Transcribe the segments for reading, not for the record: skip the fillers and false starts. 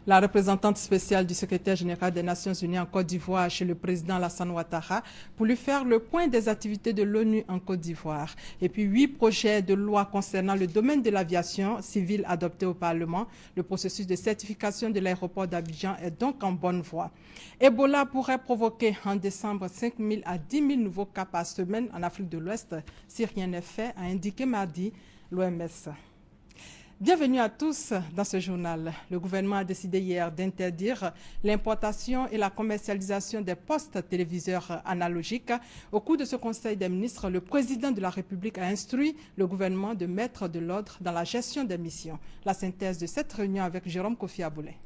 La représentante spéciale du secrétaire général des Nations Unies en Côte d'Ivoire chez le président Alassane Ouattara pour lui faire le point des activités de l'ONU en Côte d'Ivoire. Et puis 8 projets de loi concernant le domaine de l'aviation civile adoptés au Parlement. Le processus de certification de l'aéroport d'Abidjan est donc en bonne voie. Ebola pourrait provoquer en décembre 5 000 à 10 000 nouveaux cas par semaine en Afrique de l'Ouest si rien n'est fait, a indiqué mardi l'OMS. Bienvenue à tous dans ce journal. Le gouvernement a décidé hier d'interdire l'importation et la commercialisation des postes téléviseurs analogiques. Au cours de ce Conseil des ministres, le président de la République a instruit le gouvernement de mettre de l'ordre dans la gestion des missions. La synthèse de cette réunion avec Jérôme Kofi Aboulé.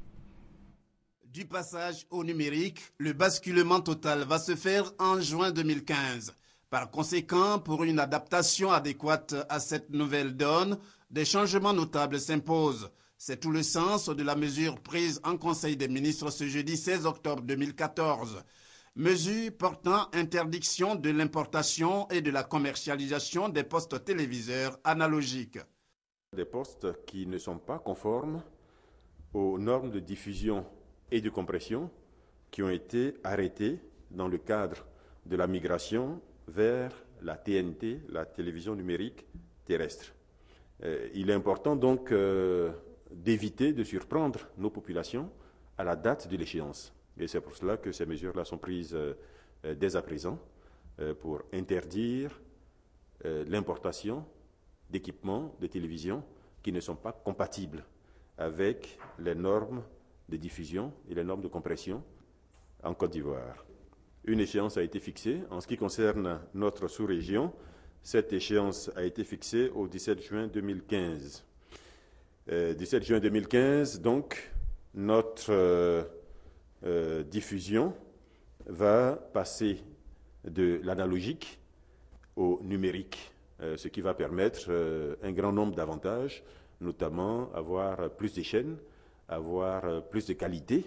Du passage au numérique, le basculement total va se faire en juin 2015. Par conséquent, pour une adaptation adéquate à cette nouvelle donne, des changements notables s'imposent. C'est tout le sens de la mesure prise en Conseil des ministres ce jeudi 16 octobre 2014. Mesure portant interdiction de l'importation et de la commercialisation des postes téléviseurs analogiques. Des postes qui ne sont pas conformes aux normes de diffusion et de compression qui ont été arrêtés dans le cadre de la migration vers la TNT, la télévision numérique terrestre. Il est important donc d'éviter de surprendre nos populations à la date de l'échéance. Et c'est pour cela que ces mesures-là sont prises dès à présent pour interdire l'importation d'équipements de télévision qui ne sont pas compatibles avec les normes de diffusion et les normes de compression en Côte d'Ivoire. Une échéance a été fixée. En ce qui concerne notre sous-région, cette échéance a été fixée au 17 juin 2015. 17 juin 2015, donc, notre diffusion va passer de l'analogique au numérique, ce qui va permettre un grand nombre d'avantages, notamment avoir plus de chaînes, avoir plus de qualité.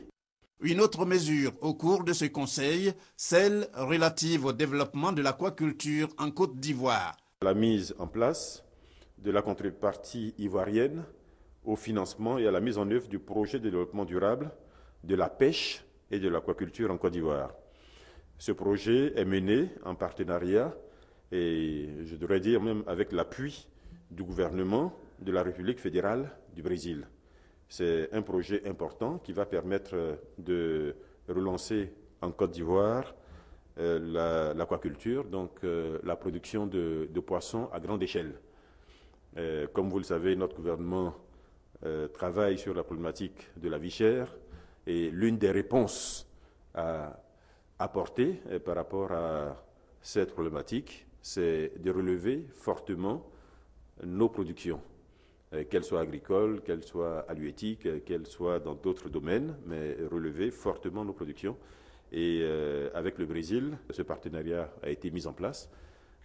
Une autre mesure au cours de ce conseil, celle relative au développement de l'aquaculture en Côte d'Ivoire. La mise en place de la contrepartie ivoirienne au financement et à la mise en œuvre du projet de développement durable de la pêche et de l'aquaculture en Côte d'Ivoire. Ce projet est mené en partenariat et je devrais dire même avec l'appui du gouvernement de la République fédérale du Brésil. C'est un projet important qui va permettre de relancer en Côte d'Ivoire l'aquaculture, donc la production de poissons à grande échelle. Comme vous le savez, notre gouvernement travaille sur la problématique de la vie chère et l'une des réponses à apporter par rapport à cette problématique, c'est de relever fortement nos productions. Qu'elles soient agricoles, qu'elles soient halieutiques, qu'elles soient dans d'autres domaines, mais relever fortement nos productions. Et avec le Brésil, ce partenariat a été mis en place.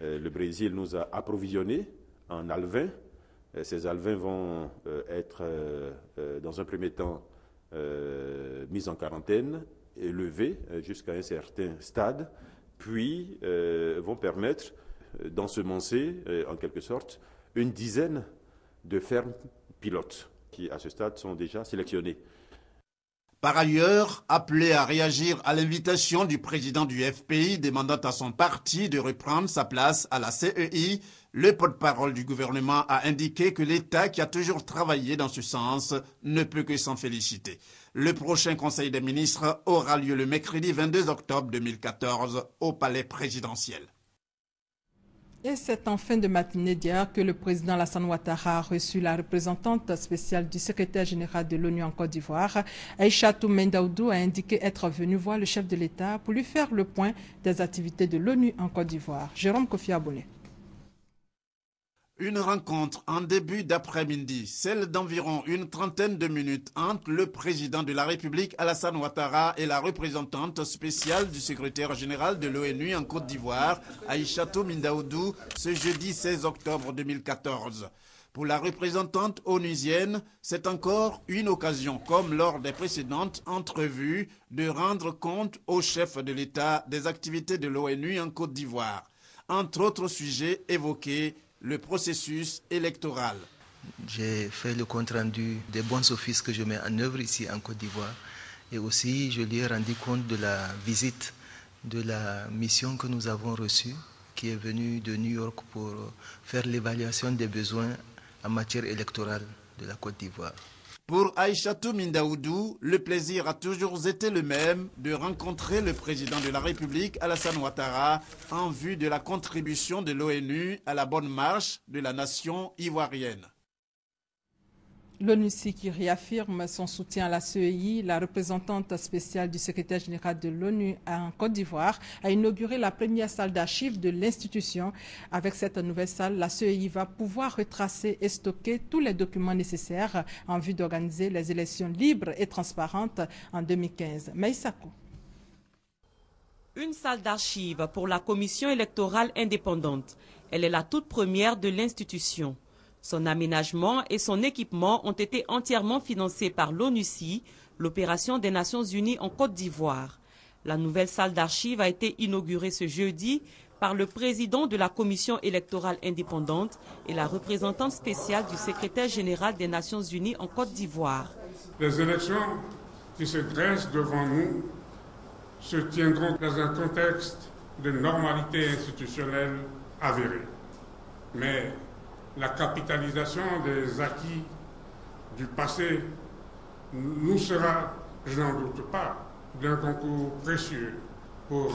Le Brésil nous a approvisionnés en alevins. Ces alevins vont être, dans un premier temps, mis en quarantaine, élevés jusqu'à un certain stade, puis vont permettre d'ensemencer, en quelque sorte, une dizaine de fermes pilotes qui, à ce stade, sont déjà sélectionnées. Par ailleurs, appelé à réagir à l'invitation du président du FPI demandant à son parti de reprendre sa place à la CEI, le porte-parole du gouvernement a indiqué que l'État, qui a toujours travaillé dans ce sens, ne peut que s'en féliciter. Le prochain Conseil des ministres aura lieu le mercredi 22 octobre 2014 au Palais présidentiel. Et c'est en fin de matinée d'hier que le président Alassane Ouattara a reçu la représentante spéciale du secrétaire général de l'ONU en Côte d'Ivoire. Aïchatou Mendaoudou a indiqué être venu voir le chef de l'État pour lui faire le point des activités de l'ONU en Côte d'Ivoire. Jérôme Kofi Aboulé. Une rencontre en début d'après-midi, celle d'environ une trentaine de minutes entre le président de la République Alassane Ouattara et la représentante spéciale du secrétaire général de l'ONU en Côte d'Ivoire, Aïchatou Mendaoudou, ce jeudi 16 octobre 2014. Pour la représentante onusienne, c'est encore une occasion, comme lors des précédentes entrevues, de rendre compte au chef de l'État des activités de l'ONU en Côte d'Ivoire. Entre autres sujets évoqués, le processus électoral. J'ai fait le compte-rendu des bons offices que je mets en œuvre ici en Côte d'Ivoire. Et aussi, je lui ai rendu compte de la visite de la mission que nous avons reçue, qui est venue de New York pour faire l'évaluation des besoins en matière électorale de la Côte d'Ivoire. Pour Aïchatou Mindaoudou, le plaisir a toujours été le même de rencontrer le président de la République, Alassane Ouattara, en vue de la contribution de l'ONU à la bonne marche de la nation ivoirienne. L'ONUCI qui réaffirme son soutien à la CEI, la représentante spéciale du secrétaire général de l'ONU en Côte d'Ivoire a inauguré la première salle d'archives de l'institution. Avec cette nouvelle salle, la CEI va pouvoir retracer et stocker tous les documents nécessaires en vue d'organiser les élections libres et transparentes en 2015. Maïsako. Une salle d'archives pour la commission électorale indépendante. Elle est la toute première de l'institution. Son aménagement et son équipement ont été entièrement financés par l'ONUCI, l'opération des Nations Unies en Côte d'Ivoire. La nouvelle salle d'archives a été inaugurée ce jeudi par le président de la commission électorale indépendante et la représentante spéciale du secrétaire général des Nations Unies en Côte d'Ivoire. Les élections qui se dressent devant nous se tiendront dans un contexte de normalité institutionnelle avérée. Mais la capitalisation des acquis du passé nous sera, je n'en doute pas, d'un concours précieux pour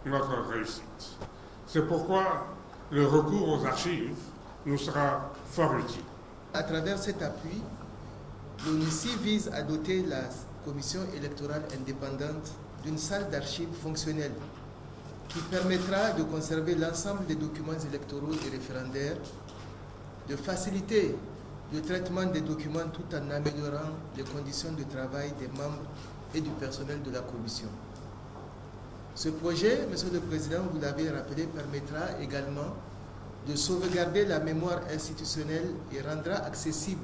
notre réussite. C'est pourquoi le recours aux archives nous sera fort utile. À travers cet appui, l'ONUCI vise à doter la commission électorale indépendante d'une salle d'archives fonctionnelle qui permettra de conserver l'ensemble des documents électoraux et référendaires, de faciliter le traitement des documents tout en améliorant les conditions de travail des membres et du personnel de la commission. Ce projet, Monsieur le Président, vous l'avez rappelé, permettra également de sauvegarder la mémoire institutionnelle et rendra accessibles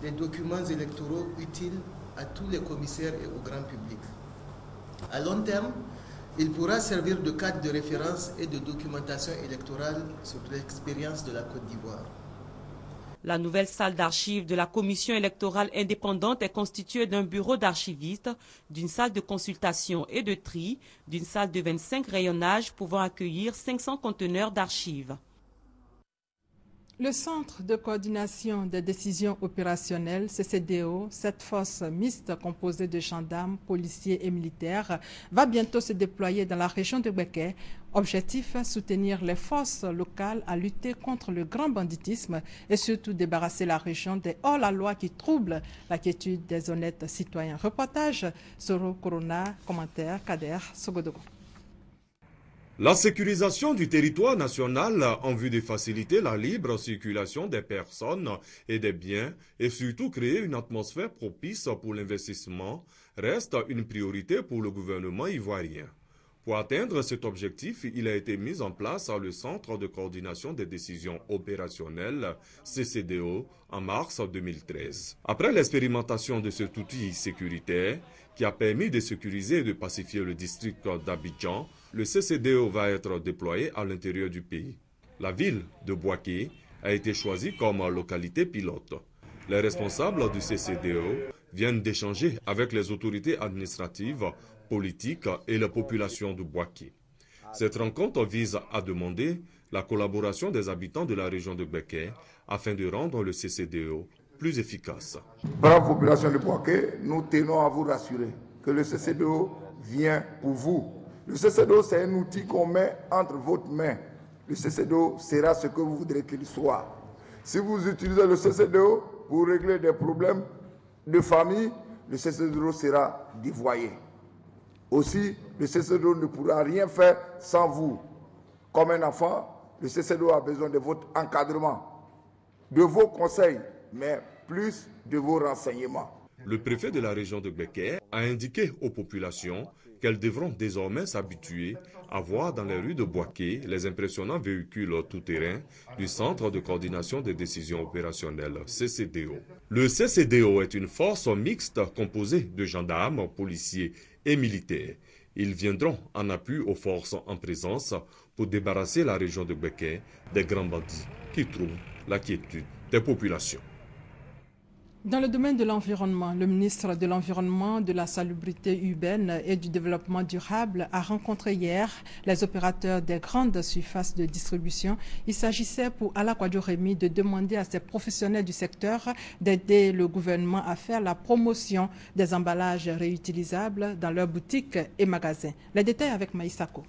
les documents électoraux utiles à tous les commissaires et au grand public. À long terme, il pourra servir de cadre de référence et de documentation électorale sur l'expérience de la Côte d'Ivoire. La nouvelle salle d'archives de la commission électorale indépendante est constituée d'un bureau d'archiviste, d'une salle de consultation et de tri, d'une salle de 25 rayonnages pouvant accueillir 500 conteneurs d'archives. Le Centre de coordination des décisions opérationnelles, CCDO, cette force mixte composée de gendarmes, policiers et militaires, va bientôt se déployer dans la région de Beké. Objectif, soutenir les forces locales à lutter contre le grand banditisme et surtout débarrasser la région des hors-la-loi qui troublent la quiétude des honnêtes citoyens. Reportage, Soro Corona, commentaire, Kader Sogodogo. La sécurisation du territoire national en vue de faciliter la libre circulation des personnes et des biens et surtout créer une atmosphère propice pour l'investissement reste une priorité pour le gouvernement ivoirien. Pour atteindre cet objectif, il a été mis en place le Centre de coordination des décisions opérationnelles, CCDO, en mars 2013. Après l'expérimentation de cet outil sécuritaire qui a permis de sécuriser et de pacifier le district d'Abidjan, le CCDO va être déployé à l'intérieur du pays. La ville de Bouaké a été choisie comme localité pilote. Les responsables du CCDO viennent d'échanger avec les autorités administratives, politiques et la population de Bouaké. Cette rencontre vise à demander la collaboration des habitants de la région de Beké afin de rendre le CCDO plus efficace. Brave population de Bouaké, nous tenons à vous rassurer que le CCDO vient pour vous. Le CCDO, c'est un outil qu'on met entre votre main. Le CCDO sera ce que vous voudrez qu'il soit. Si vous utilisez le CCDO pour régler des problèmes de famille, le CCDO sera dévoyé. Aussi, le CCDO ne pourra rien faire sans vous. Comme un enfant, le CCDO a besoin de votre encadrement, de vos conseils, mais plus de vos renseignements. Le préfet de la région de Beké a indiqué aux populations qu'elles devront désormais s'habituer à voir dans les rues de Bouaké les impressionnants véhicules tout-terrain du Centre de coordination des décisions opérationnelles, CCDO. Le CCDO est une force mixte composée de gendarmes, policiers et militaires. Ils viendront en appui aux forces en présence pour débarrasser la région de Beké des grands bandits qui trouvent la quiétude des populations. Dans le domaine de l'environnement, le ministre de l'Environnement, de la Salubrité urbaine et du Développement durable a rencontré hier les opérateurs des grandes surfaces de distribution. Il s'agissait pour Alakwadjo Rémy de demander à ces professionnels du secteur d'aider le gouvernement à faire la promotion des emballages réutilisables dans leurs boutiques et magasins. Les détails avec Maïsako.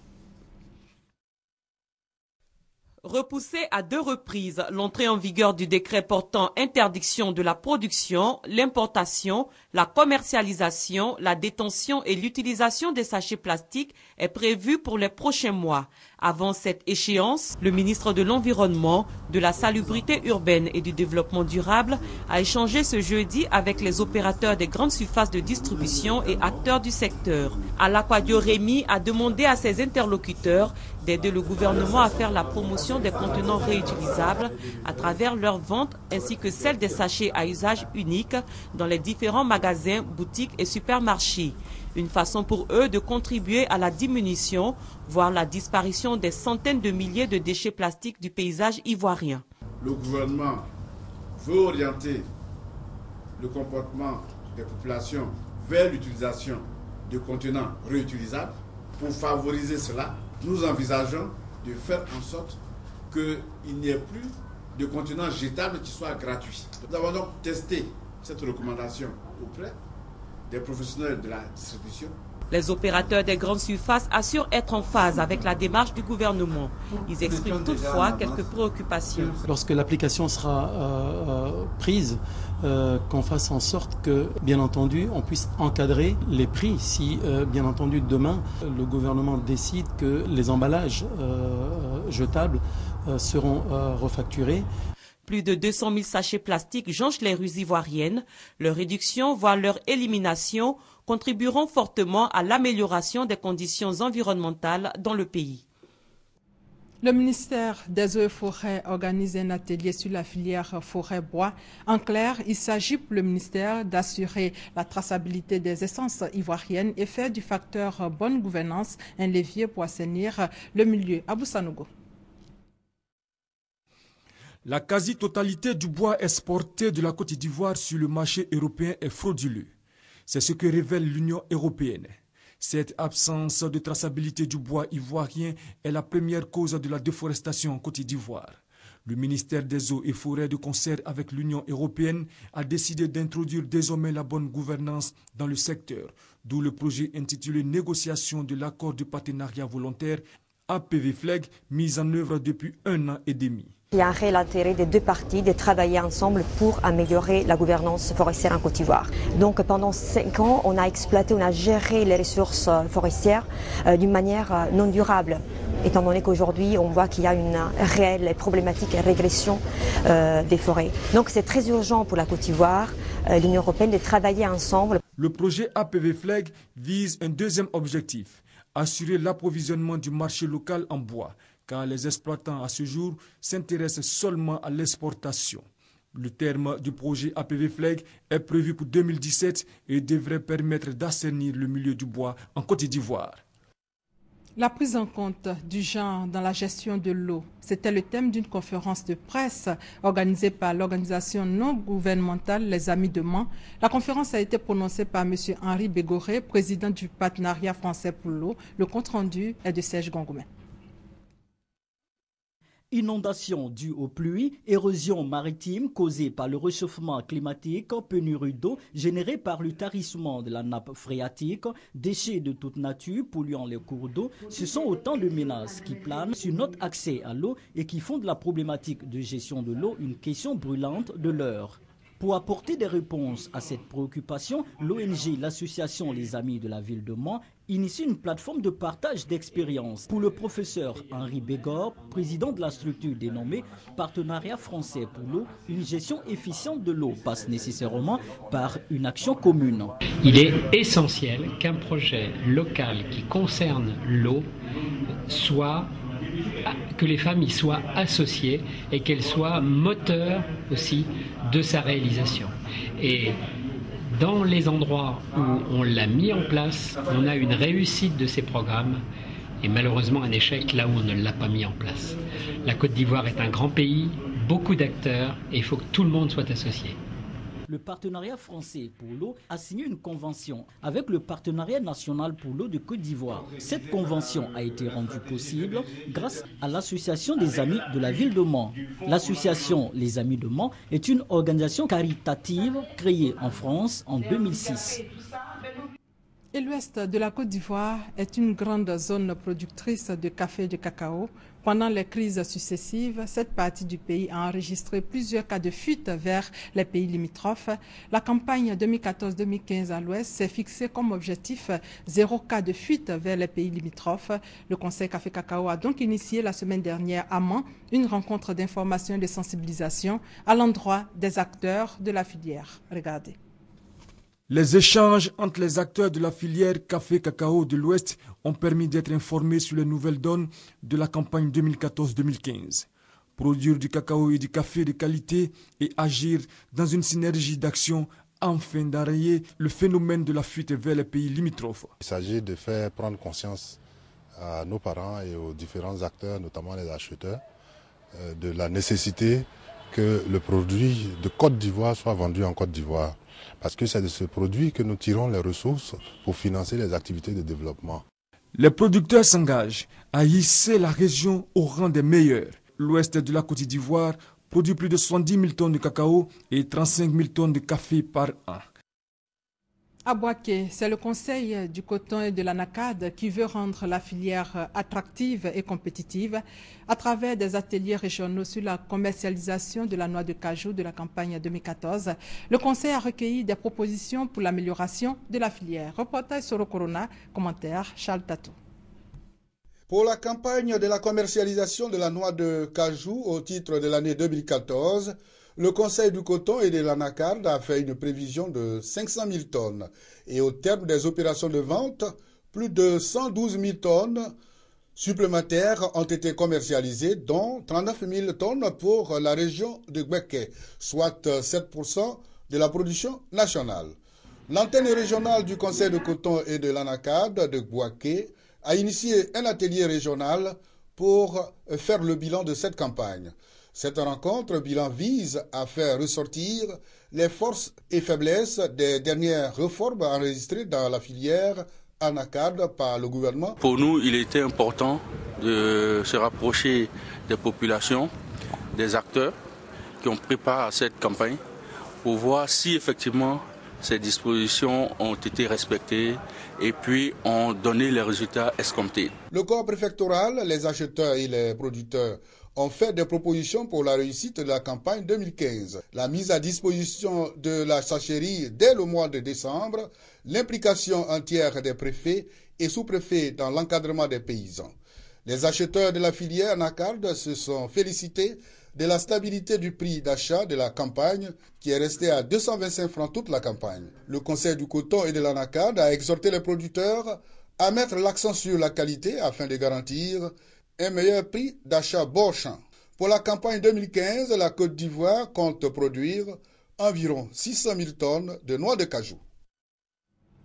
Repousser à 2 reprises l'entrée en vigueur du décret portant interdiction de la production, l'importation, la commercialisation, la détention et l'utilisation des sachets plastiques est prévue pour les prochains mois. Avant cette échéance, le ministre de l'Environnement, de la Salubrité urbaine et du Développement durable a échangé ce jeudi avec les opérateurs des grandes surfaces de distribution et acteurs du secteur. Alakwadjo Rémy a demandé à ses interlocuteurs d'aider le gouvernement à faire la promotion des contenants réutilisables à travers leur vente ainsi que celle des sachets à usage unique dans les différents magasins, boutiques et supermarchés. Une façon pour eux de contribuer à la diminution, voire la disparition des centaines de milliers de déchets plastiques du paysage ivoirien. Le gouvernement veut orienter le comportement des populations vers l'utilisation de contenants réutilisables. Pour favoriser cela, nous envisageons de faire en sorte qu'il n'y ait plus de contenants jetables qui soient gratuits. Nous avons donc testé cette recommandation auprès des professionnels de la distribution. Les opérateurs des grandes surfaces assurent être en phase avec la démarche du gouvernement. Ils expriment toutefois quelques préoccupations. Lorsque l'application sera prise, qu'on fasse en sorte que, bien entendu, on puisse encadrer les prix. Si, bien entendu, demain, le gouvernement décide que les emballages jetables seront refacturés. Plus de 200 000 sachets plastiques jonchent les rues ivoiriennes. Leur réduction, voire leur élimination, contribueront fortement à l'amélioration des conditions environnementales dans le pays. Le ministère des Eaux et Forêts organise un atelier sur la filière forêt-bois. En clair, il s'agit pour le ministère d'assurer la traçabilité des essences ivoiriennes et faire du facteur bonne gouvernance un levier pour assainir le milieu. Abou Sanogo. La quasi-totalité du bois exporté de la Côte d'Ivoire sur le marché européen est frauduleux. C'est ce que révèle l'Union européenne. Cette absence de traçabilité du bois ivoirien est la première cause de la déforestation en Côte d'Ivoire. Le ministère des Eaux et Forêts, de concert avec l'Union européenne, a décidé d'introduire désormais la bonne gouvernance dans le secteur, d'où le projet intitulé « Négociation de l'accord de partenariat volontaire » APV-FLEG, mis en œuvre depuis 1 an et demi. Il y a un réel intérêt des 2 parties de travailler ensemble pour améliorer la gouvernance forestière en Côte d'Ivoire. Donc pendant 5 ans, on a exploité, on a géré les ressources forestières d'une manière non durable. Étant donné qu'aujourd'hui, on voit qu'il y a une réelle problématique et régression des forêts. Donc c'est très urgent pour la Côte d'Ivoire, l'Union européenne, de travailler ensemble. Le projet APV-FLEG vise un deuxième objectif, assurer l'approvisionnement du marché local en bois, car les exploitants à ce jour s'intéressent seulement à l'exportation. Le terme du projet APV-FLEG est prévu pour 2017 et devrait permettre d'assainir le milieu du bois en Côte d'Ivoire. La prise en compte du genre dans la gestion de l'eau, c'était le thème d'une conférence de presse organisée par l'organisation non gouvernementale Les Amis de Mans. La conférence a été prononcée par M. Henri Bégoré, président du partenariat français pour l'eau. Le compte-rendu est de Serge Gongoumé. Inondations dues aux pluies, érosion maritime causée par le réchauffement climatique, pénurie d'eau générée par le tarissement de la nappe phréatique, déchets de toute nature polluant les cours d'eau, ce sont autant de menaces qui planent sur notre accès à l'eau et qui font de la problématique de gestion de l'eau une question brûlante de l'heure. Pour apporter des réponses à cette préoccupation, l'ONG, l'association Les Amis de la ville de Mans, initie une plateforme de partage d'expériences. Pour le professeur Henri Bégoré, président de la structure dénommée Partenariat français pour l'eau, une gestion efficiente de l'eau passe nécessairement par une action commune. Il est essentiel qu'un projet local qui concerne l'eau que les femmes y soient associées et qu'elles soient moteurs aussi de sa réalisation. Et dans les endroits où on l'a mis en place, on a une réussite de ces programmes et malheureusement un échec là où on ne l'a pas mis en place. La Côte d'Ivoire est un grand pays, beaucoup d'acteurs et il faut que tout le monde soit associé. Le partenariat français pour l'eau a signé une convention avec le partenariat national pour l'eau de Côte d'Ivoire. Cette convention a été rendue possible grâce à l'association des Amis de la ville de Mans. L'association Les Amis de Mans est une organisation caritative créée en France en 2006. Et l'ouest de la Côte d'Ivoire est une grande zone productrice de café et de cacao. Pendant les crises successives, cette partie du pays a enregistré plusieurs cas de fuite vers les pays limitrophes. La campagne 2014-2015 à l'ouest s'est fixée comme objectif 0 cas de fuite vers les pays limitrophes. Le Conseil Café-Cacao a donc initié la semaine dernière à Mans une rencontre d'information et de sensibilisation à l'endroit des acteurs de la filière. Regardez. Les échanges entre les acteurs de la filière café-cacao de l'Ouest ont permis d'être informés sur les nouvelles donnes de la campagne 2014-2015. Produire du cacao et du café de qualité et agir dans une synergie d'action afin d'enrayer le phénomène de la fuite vers les pays limitrophes. Il s'agit de faire prendre conscience à nos parents et aux différents acteurs, notamment les acheteurs, de la nécessité que le produit de Côte d'Ivoire soit vendu en Côte d'Ivoire. Parce que c'est de ce produit que nous tirons les ressources pour financer les activités de développement. Les producteurs s'engagent à hisser la région au rang des meilleurs. L'ouest de la Côte d'Ivoire produit plus de 70 000 tonnes de cacao et 35 000 tonnes de café par an. À Bouaké, c'est le Conseil du coton et de l'ANACAD qui veut rendre la filière attractive et compétitive à travers des ateliers régionaux sur la commercialisation de la noix de cajou de la campagne 2014. Le Conseil a recueilli des propositions pour l'amélioration de la filière. Reportage sur le Corona, commentaire Charles Tatou. Pour la campagne de la commercialisation de la noix de cajou au titre de l'année 2014, le Conseil du coton et de l'ANACAD a fait une prévision de 500 000 tonnes. Et au terme des opérations de vente, plus de 112 000 tonnes supplémentaires ont été commercialisées, dont 39 000 tonnes pour la région de Bouaké, soit 7% de la production nationale. L'antenne régionale du Conseil du coton et de l'ANACAD de Bouaké a initié un atelier régional pour faire le bilan de cette campagne. Cette rencontre bilan vise à faire ressortir les forces et faiblesses des dernières réformes enregistrées dans la filière ANACAD par le gouvernement. Pour nous, il était important de se rapprocher des populations, des acteurs qui ont pris part à cette campagne pour voir si effectivement ces dispositions ont été respectées et puis ont donné les résultats escomptés. Le corps préfectoral, les acheteurs et les producteurs ont fait des propositions pour la réussite de la campagne 2015. La mise à disposition de la sachérie dès le mois de décembre, l'implication entière des préfets et sous-préfets dans l'encadrement des paysans. Les acheteurs de la filière ANACAD se sont félicités de la stabilité du prix d'achat de la campagne qui est resté à 225 francs toute la campagne. Le Conseil du coton et de l'ANACAD a exhorté les producteurs à mettre l'accent sur la qualité afin de garantir un meilleur prix d'achat bon champ. Pour la campagne 2015, la Côte d'Ivoire compte produire environ 600 000 tonnes de noix de cajou.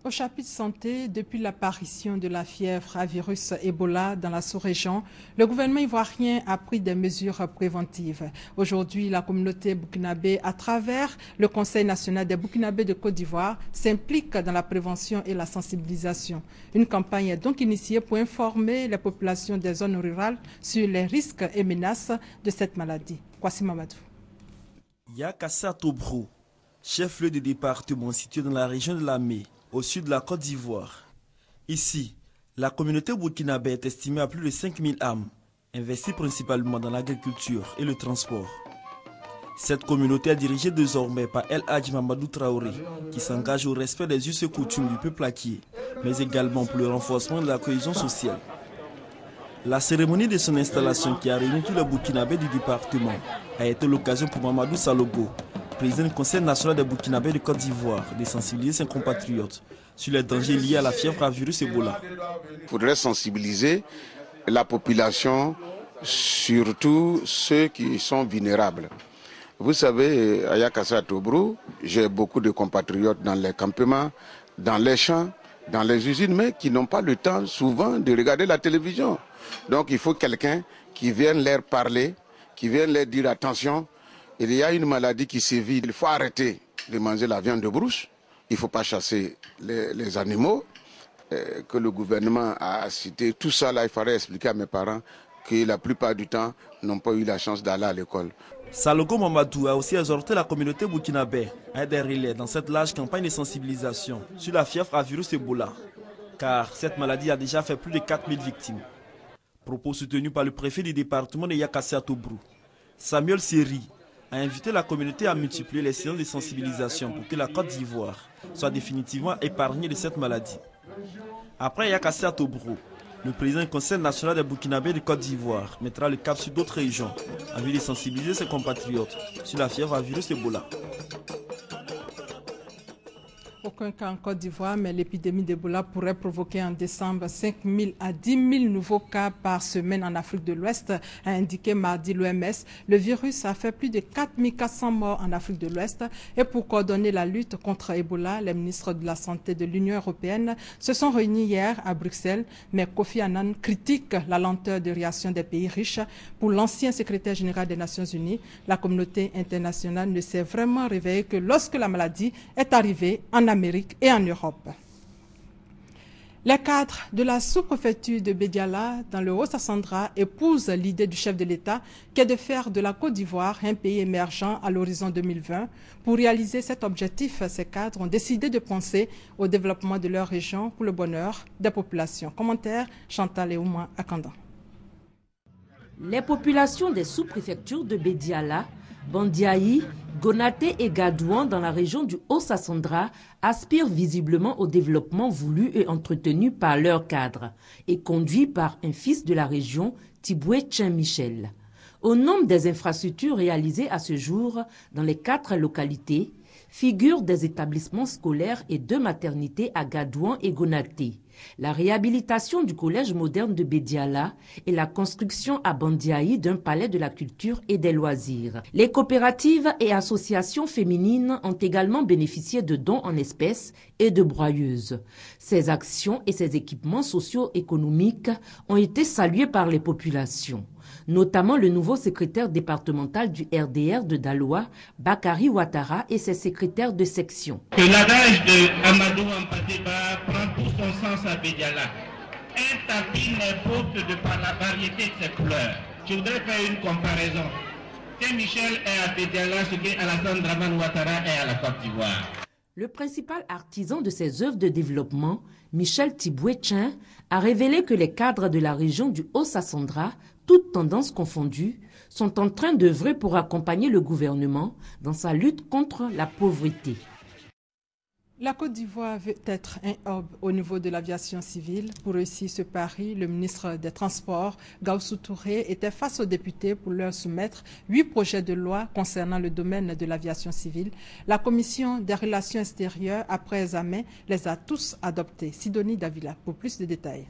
Au chapitre santé, depuis l'apparition de la fièvre à virus Ebola dans la sous-région, le gouvernement ivoirien a pris des mesures préventives. Aujourd'hui, la communauté burkinabé, à travers le Conseil national des Burkinabés de Côte d'Ivoire, s'implique dans la prévention et la sensibilisation. Une campagne est donc initiée pour informer les populations des zones rurales sur les risques et menaces de cette maladie. Kwasi Mamadou. Yakassa Tobrou, chef-lieu du département situé dans la région de Lamé, au sud de la Côte d'Ivoire. Ici, la communauté burkinabé est estimée à plus de 5000 âmes, investies principalement dans l'agriculture et le transport. Cette communauté est dirigée désormais par El Hadji Mamadou Traoré, qui s'engage au respect des us et coutumes du peuple acquier, mais également pour le renforcement de la cohésion sociale. La cérémonie de son installation qui a réuni tous les burkinabés du département a été l'occasion pour Mamadou Salogo, président du Conseil national des Burkinabés de Côte d'Ivoire, de sensibiliser ses compatriotes sur les dangers liés à la fièvre à virus Ebola. Il faudrait sensibiliser la population, surtout ceux qui sont vulnérables. Vous savez, à Yakassa Tobrou, j'ai beaucoup de compatriotes dans les campements, dans les champs, dans les usines, mais qui n'ont pas le temps souvent de regarder la télévision. Donc il faut quelqu'un qui vienne leur parler, qui vienne leur dire attention, il y a une maladie qui sévit, il faut arrêter de manger la viande de brousse, il ne faut pas chasser les animaux, que le gouvernement a cité. Tout ça là, il faudrait expliquer à mes parents que la plupart du temps n'ont pas eu la chance d'aller à l'école. Salogo Mamadou a aussi exhorté la communauté burkinabé à être des relais dans cette large campagne de sensibilisation sur la fièvre à virus Ebola, car cette maladie a déjà fait plus de 4000 victimes. Propos soutenus par le préfet du département de Yakassé à Tobrou. Samuel Seri a invité la communauté à multiplier les séances de sensibilisation pour que la Côte d'Ivoire soit définitivement épargnée de cette maladie. Après Yakassé à Tobrou, le président du Conseil national des Burkinabés de Côte d'Ivoire mettra le cap sur d'autres régions en vue de sensibiliser ses compatriotes sur la fièvre à virus Ebola. Aucun cas en Côte d'Ivoire, mais l'épidémie d'Ebola pourrait provoquer en décembre 5 000 à 10 000 nouveaux cas par semaine en Afrique de l'Ouest, a indiqué mardi l'OMS. Le virus a fait plus de 4 400 morts en Afrique de l'Ouest. Et pour coordonner la lutte contre Ebola, les ministres de la Santé de l'Union européenne se sont réunis hier à Bruxelles. Mais Kofi Annan critique la lenteur de réaction des pays riches. Pour l'ancien secrétaire général des Nations Unies, la communauté internationale ne s'est vraiment réveillée que lorsque la maladie est arrivée en Amérique et en Europe. Les cadres de la sous-préfecture de Bédiala, dans le Haut-Sassandra, épousent l'idée du chef de l'État qui est de faire de la Côte d'Ivoire un pays émergent à l'horizon 2020. Pour réaliser cet objectif, ces cadres ont décidé de penser au développement de leur région pour le bonheur des populations. Commentaire, Chantal Eouma Akanda. Les populations des sous-préfectures de Bédiala, Bandiaï, Gonaté et Gadouan dans la région du Haut-Sassandra aspirent visiblement au développement voulu et entretenu par leurs cadres et conduit par un fils de la région, Tiboué Tchen Michel. Au nombre des infrastructures réalisées à ce jour dans les 4 localités, figurent des établissements scolaires et 2 maternités à Gadouan et Gonaté, la réhabilitation du collège moderne de Bédiala et la construction à Bandiaï d'un palais de la culture et des loisirs. Les coopératives et associations féminines ont également bénéficié de dons en espèces et de broyeuses. Ces actions et ces équipements socio-économiques ont été salués par les populations, notamment le nouveau secrétaire départemental du RDR de Daloa, Bakari Ouattara, et ses secrétaires de section. Que l'adage de Amadou Ampateba prend tout son sens à Bédiala. Un tapis n'est faute de par la variété de ses couleurs. Je voudrais faire une comparaison. Saint-Michel est à Bédiala ce qu'Alassane Dramane Ouattara est à la Côte d'Ivoire. Le principal artisan de ces œuvres de développement, Michel Tiboué Tchen, a révélé que les cadres de la région du Haut-Sassandra, toutes tendances confondues, sont en train d'œuvrer pour accompagner le gouvernement dans sa lutte contre la pauvreté. La Côte d'Ivoire veut être un hub au niveau de l'aviation civile. Pour réussir ce pari, le ministre des Transports, Gaussou Touré, était face aux députés pour leur soumettre 8 projets de loi concernant le domaine de l'aviation civile. La Commission des relations extérieures, après examen, les a tous adoptés. Sidonie Davila, pour plus de détails.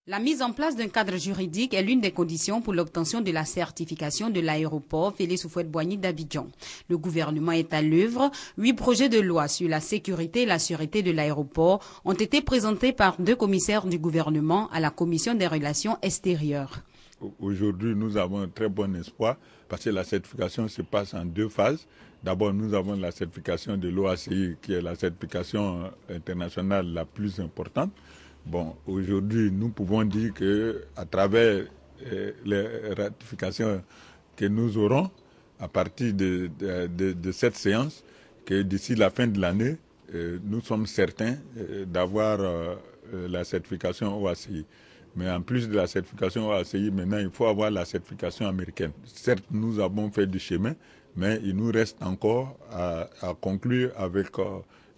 La mise en place d'un cadre juridique est l'une des conditions pour l'obtention de la certification de l'aéroport Félix Houphouët-Boigny d'Abidjan. Le gouvernement est à l'œuvre. 8 projets de loi sur la sécurité et la sûreté de l'aéroport ont été présentés par 2 commissaires du gouvernement à la Commission des relations extérieures. Aujourd'hui, nous avons un très bon espoir parce que la certification se passe en 2 phases. D'abord, nous avons la certification de l'OACI qui est la certification internationale la plus importante. Bon, aujourd'hui, nous pouvons dire qu'à travers les ratifications que nous aurons à partir de cette séance, que d'ici la fin de l'année, nous sommes certains d'avoir la certification OACI. Mais en plus de la certification OACI, maintenant, il faut avoir la certification américaine. Certes, nous avons fait du chemin, mais il nous reste encore à conclure avec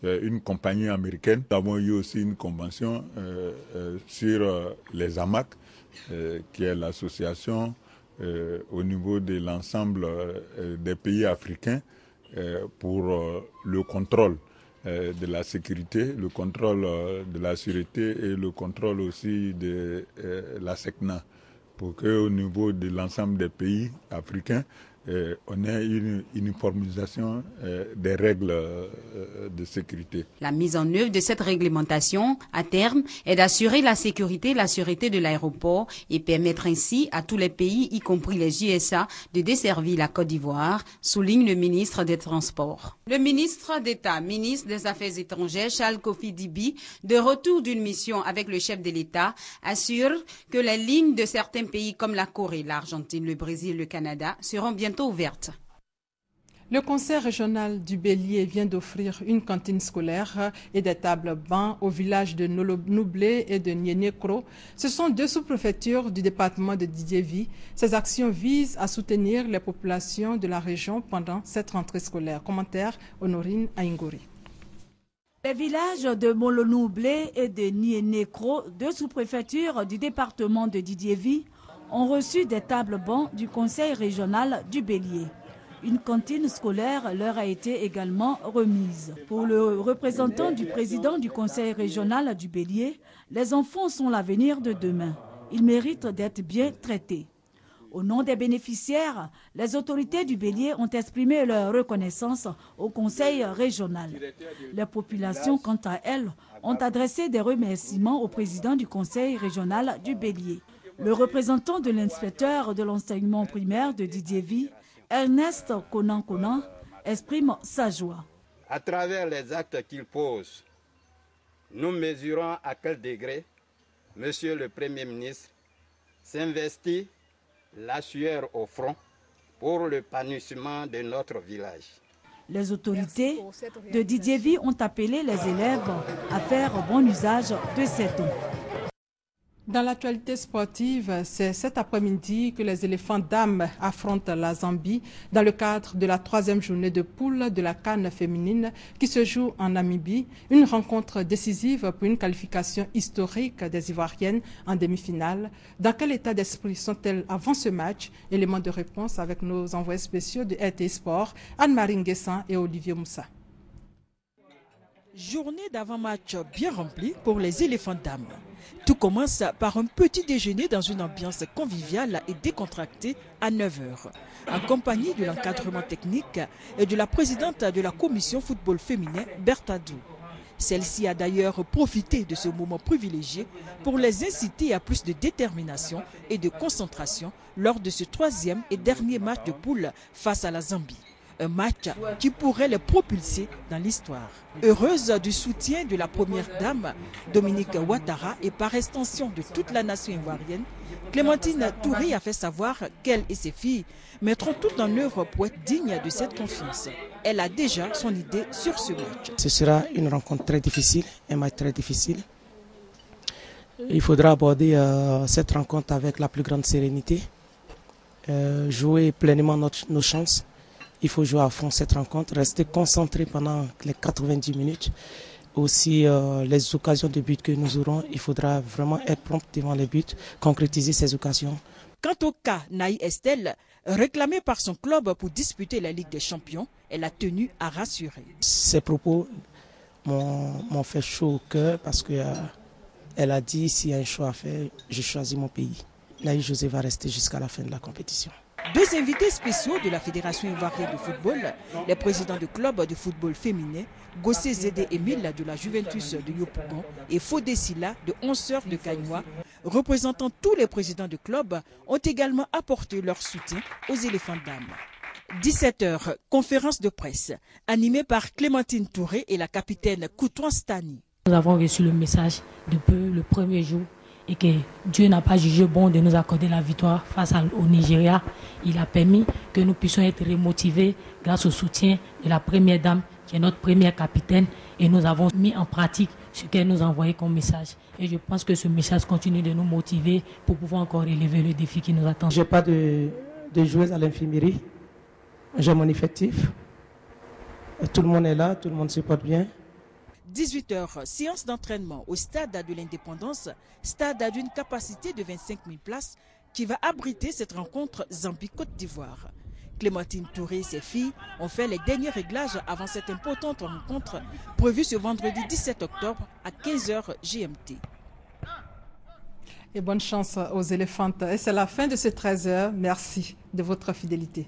une compagnie américaine. Nous avons eu aussi une convention sur les AMAC, qui est l'association au niveau de l'ensemble des pays africains pour le contrôle de la sécurité, le contrôle de la sûreté et le contrôle aussi de la SECNA, pour qu'au niveau de l'ensemble des pays africains, on ait une uniformisation des règles de sécurité. La mise en œuvre de cette réglementation, à terme, est d'assurer la sécurité et la sûreté de l'aéroport et permettre ainsi à tous les pays, y compris les USA, de desservir la Côte d'Ivoire, souligne le ministre des Transports. Le ministre d'État, ministre des Affaires étrangères, Charles Kofi Dibi, de retour d'une mission avec le chef de l'État, assure que les lignes de certains pays comme la Corée, l'Argentine, le Brésil, le Canada seront bientôt ouvertes. Le conseil régional du Bélier vient d'offrir une cantine scolaire et des tables bancs au village de Noublé et de Niénékro. Ce sont deux sous-préfectures du département de Didiévi. Ces actions visent à soutenir les populations de la région pendant cette rentrée scolaire. Commentaire Honorine Aingori. Les villages de Molonoublé et de Niénékro, deux sous-préfectures du département de Didiévi, ont reçu des tables bancs du conseil régional du Bélier. Une cantine scolaire leur a été également remise. Pour le représentant du président du conseil régional du Bélier, les enfants sont l'avenir de demain. Ils méritent d'être bien traités. Au nom des bénéficiaires, les autorités du Bélier ont exprimé leur reconnaissance au conseil régional. Les populations, quant à elles, ont adressé des remerciements au président du conseil régional du Bélier. Le représentant de l'inspecteur de l'enseignement primaire de Didiévi, Ernest Konan, exprime sa joie. À travers les actes qu'il pose, nous mesurons à quel degré Monsieur le Premier ministre s'investit la sueur au front pour le panissement de notre village. Les autorités de Didiévi ont appelé les élèves à faire bon usage de ces dons. Dans l'actualité sportive, c'est cet après-midi que les éléphants dames affrontent la Zambie dans le cadre de la 3e journée de poule de la CAN féminine qui se joue en Namibie. Une rencontre décisive pour une qualification historique des Ivoiriennes en demi-finale. Dans quel état d'esprit sont-elles avant ce match? Élément de réponse avec nos envoyés spéciaux de RT Sport, Anne-Marie Nguessan et Olivier Moussa. Journée d'avant-match bien remplie pour les éléphants dames. Tout commence par un petit déjeuner dans une ambiance conviviale et décontractée à 9h, en compagnie de l'encadrement technique et de la présidente de la commission football féminin, Bertadou. Celle-ci a d'ailleurs profité de ce moment privilégié pour les inciter à plus de détermination et de concentration lors de ce 3e et dernier match de poule face à la Zambie. Un match qui pourrait les propulser dans l'histoire. Heureuse du soutien de la première dame, Dominique Ouattara, et par extension de toute la nation ivoirienne, Clémentine Touré a fait savoir qu'elle et ses filles mettront tout en œuvre pour être dignes de cette confiance. Elle a déjà son idée sur ce match. Ce sera une rencontre très difficile, un match très difficile. Il faudra aborder cette rencontre avec la plus grande sérénité, jouer pleinement nos chances. Il faut jouer à fond cette rencontre, rester concentré pendant les 90 minutes. Aussi, les occasions de but que nous aurons, il faudra vraiment être prompt devant les buts, concrétiser ces occasions. Quant au cas Naï Estelle, réclamée par son club pour disputer la Ligue des Champions, elle a tenu à rassurer. Ces propos m'ont fait chaud au cœur parce qu'elle a dit s'il y a un choix à faire, je choisis mon pays. Naï José va rester jusqu'à la fin de la compétition. Deux invités spéciaux de la Fédération ivoirienne de football, les présidents du club de football féminin, Gossé Zédé Émile de la Juventus de Yopougon et Fodé Silla de 11 heures de Gagnois, représentant tous les présidents du club, ont également apporté leur soutien aux éléphants dames. 17h, conférence de presse, animée par Clémentine Touré et la capitaine Koutouan Stani. Nous avons reçu le message depuis le premier jour et que Dieu n'a pas jugé bon de nous accorder la victoire face au Nigeria. Il a permis que nous puissions être remotivés grâce au soutien de la première dame qui est notre première capitaine et nous avons mis en pratique ce qu'elle nous a envoyé comme message. Et je pense que ce message continue de nous motiver pour pouvoir encore relever le défi qui nous attend. Je n'ai pas de joueuse à l'infirmerie. J'ai mon effectif. Tout le monde est là, tout le monde se porte bien. 18h, séance d'entraînement au stade de l'Indépendance, stade d'une capacité de 25 000 places qui va abriter cette rencontre Zambie-Côte d'Ivoire. Clémentine Touré et ses filles ont fait les derniers réglages avant cette importante rencontre prévue ce vendredi 17 octobre à 15h GMT. Et bonne chance aux éléphantes. Et c'est la fin de ce 13h. Merci de votre fidélité.